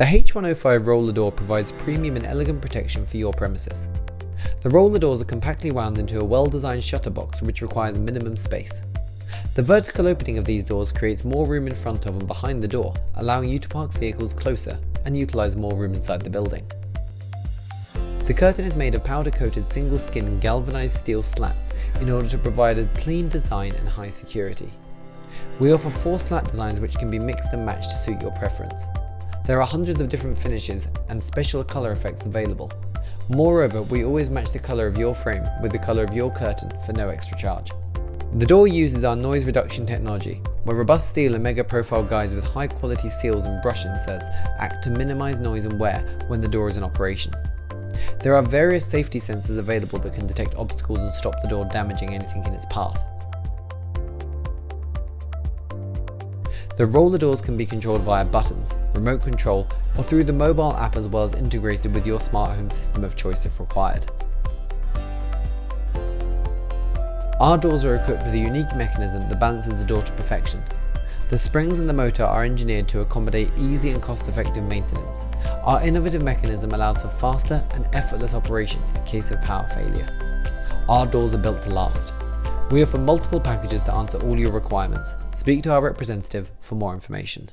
The H105 roller door provides premium and elegant protection for your premises. The roller doors are compactly wound into a well-designed shutter box which requires minimum space. The vertical opening of these doors creates more room in front of and behind the door, allowing you to park vehicles closer and utilize more room inside the building. The curtain is made of powder-coated single-skin galvanized steel slats in order to provide a clean design and high security. We offer 4 slat designs which can be mixed and matched to suit your preference. There are hundreds of different finishes and special color effects available. Moreover, we always match the color of your frame with the color of your curtain for no extra charge. The door uses our noise reduction technology, where robust steel and mega profile guides with high quality seals and brush inserts act to minimize noise and wear when the door is in operation. There are various safety sensors available that can detect obstacles and stop the door damaging anything in its path. The roller doors can be controlled via buttons, remote control, or through the mobile app, as well as integrated with your smart home system of choice if required. Our doors are equipped with a unique mechanism that balances the door to perfection. The springs and the motor are engineered to accommodate easy and cost-effective maintenance. Our innovative mechanism allows for faster and effortless operation in case of power failure. Our doors are built to last. We offer multiple packages to answer all your requirements. Speak to our representative for more information.